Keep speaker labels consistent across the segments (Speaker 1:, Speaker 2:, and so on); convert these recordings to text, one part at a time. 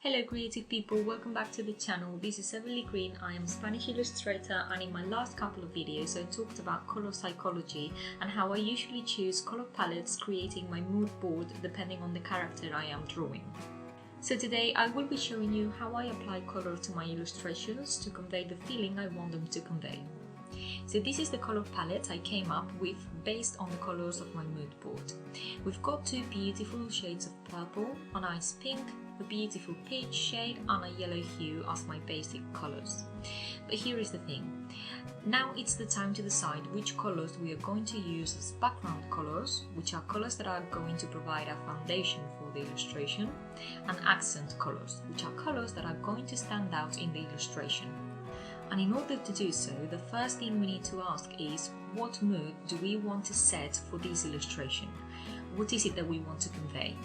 Speaker 1: Hello creative people, welcome back to the channel. This is Everly Green. I am a Spanish illustrator, and in my last couple of videos I talked about color psychology and how I usually choose color palettes, creating my mood board depending on the character I am drawing. So today I will be showing you how I apply color to my illustrations to convey the feeling I want them to convey. So this is the color palette I came up with based on the colors of my mood board. We've got two beautiful shades of purple, a nice pink, a beautiful peach shade and a yellow hue as my basic colors. But here is the thing. Now it's the time to decide which colors we are going to use as background colors, which are colors that are going to provide a foundation for the illustration, and accent colors, which are colors that are going to stand out in the illustration. And in order to do so, the first thing we need to ask is, what mood do we want to set for this illustration? What is it that we want to convey?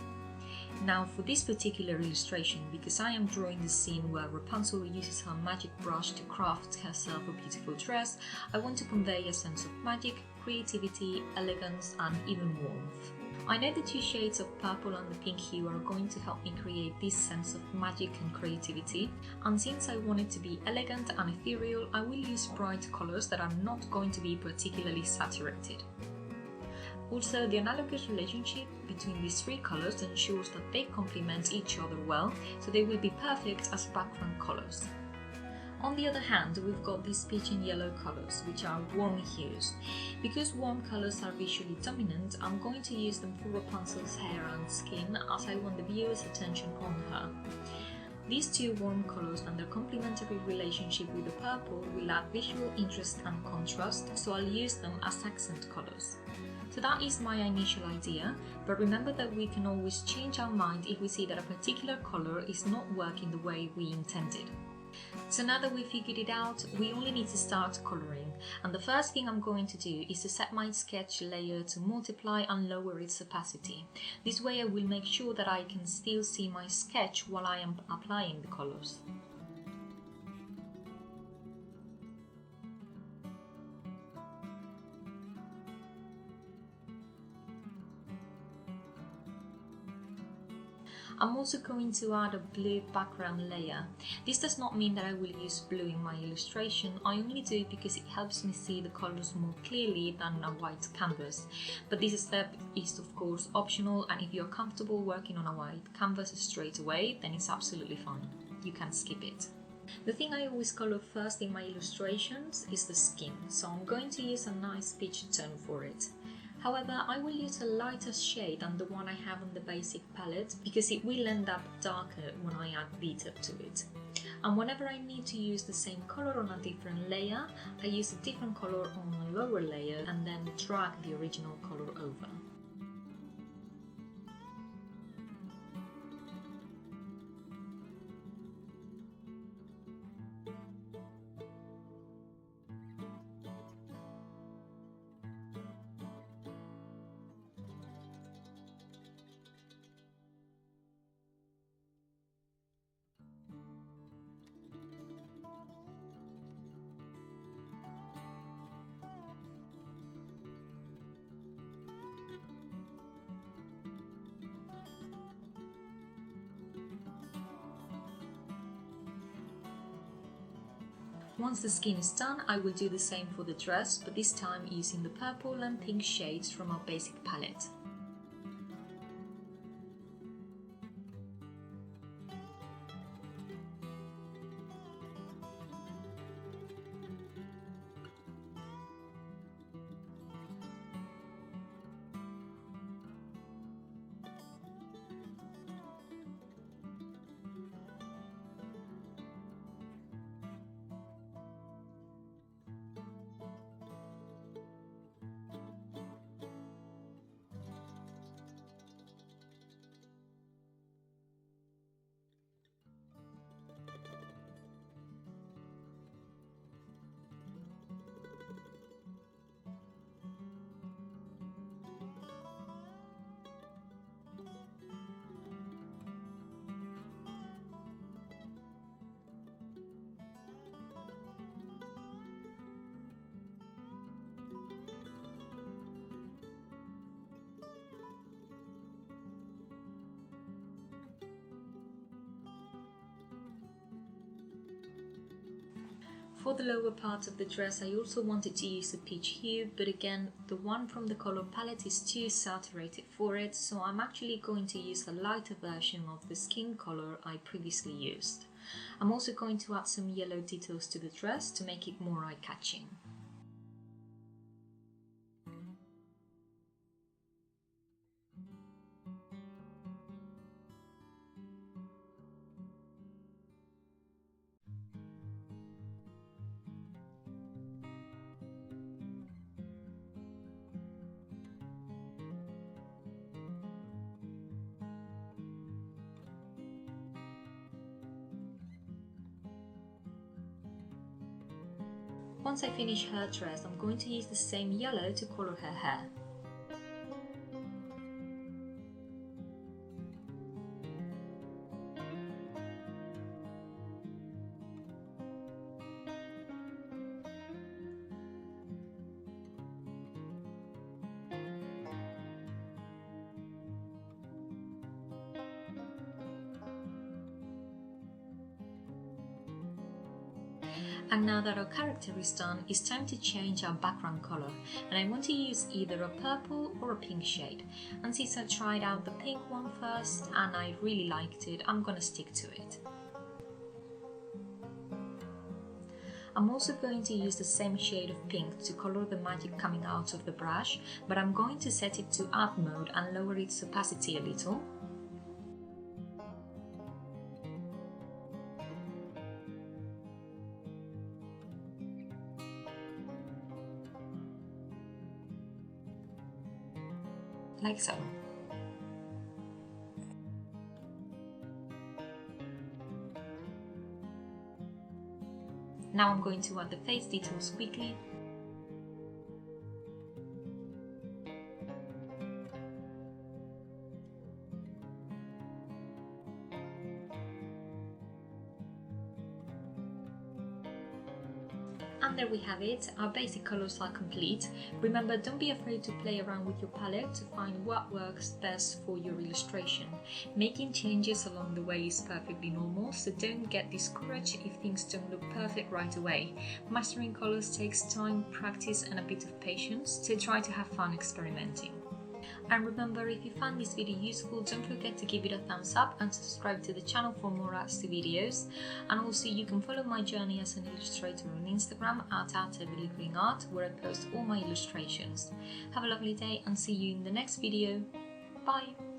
Speaker 1: Now for this particular illustration, because I am drawing the scene where Rapunzel uses her magic brush to craft herself a beautiful dress, I want to convey a sense of magic, creativity, elegance and even warmth. I know the two shades of purple and the pink hue are going to help me create this sense of magic and creativity, and since I want it to be elegant and ethereal, I will use bright colours that are not going to be particularly saturated. Also, the analogous relationship between these three colours ensures that they complement each other well, so they will be perfect as background colours. On the other hand, we've got these peach and yellow colours, which are warm hues. Because warm colours are visually dominant, I'm going to use them for Rapunzel's hair and skin, as I want the viewer's attention on her. These two warm colours and their complementary relationship with the purple will add visual interest and contrast, so I'll use them as accent colours. So that is my initial idea, but remember that we can always change our mind if we see that a particular colour is not working the way we intended. So now that we figured it out, we only need to start colouring, and the first thing I'm going to do is to set my sketch layer to multiply and lower its opacity. This way I will make sure that I can still see my sketch while I am applying the colours. I'm also going to add a blue background layer. This does not mean that I will use blue in my illustration, I only do it because it helps me see the colours more clearly than a white canvas. But this step is of course optional, and if you're comfortable working on a white canvas straight away, then it's absolutely fine. You can skip it. The thing I always colour first in my illustrations is the skin, so I'm going to use a nice peach tone for it. However, I will use a lighter shade than the one I have on the basic palette because it will end up darker when I add glitter to it. And whenever I need to use the same colour on a different layer, I use a different colour on a lower layer and then drag the original colour over. Once the skin is done, I will do the same for the dress, but this time using the purple and pink shades from our basic palette. For the lower part of the dress, I also wanted to use a peach hue, but again, the one from the color palette is too saturated for it, so I'm actually going to use a lighter version of the skin color I previously used. I'm also going to add some yellow details to the dress to make it more eye-catching. Once I finish her dress, I'm going to use the same yellow to color her hair. And now that our character is done, it's time to change our background color, and I want to use either a purple or a pink shade. And since I tried out the pink one first and I really liked it, I'm gonna stick to it. I'm also going to use the same shade of pink to color the magic coming out of the brush, but I'm going to set it to art mode and lower its opacity a little. Like so. Now I'm going to add the face details quickly. And there we have it, our basic colours are complete. Remember, don't be afraid to play around with your palette to find what works best for your illustration. Making changes along the way is perfectly normal, so don't get discouraged if things don't look perfect right away. Mastering colours takes time, practice and a bit of patience, so try to have fun experimenting. And remember, if you found this video useful, don't forget to give it a thumbs up and subscribe to the channel for more arts videos. And also you can follow my journey as an illustrator on Instagram @everlygreenart, where I post all my illustrations. Have a lovely day and see you in the next video. Bye!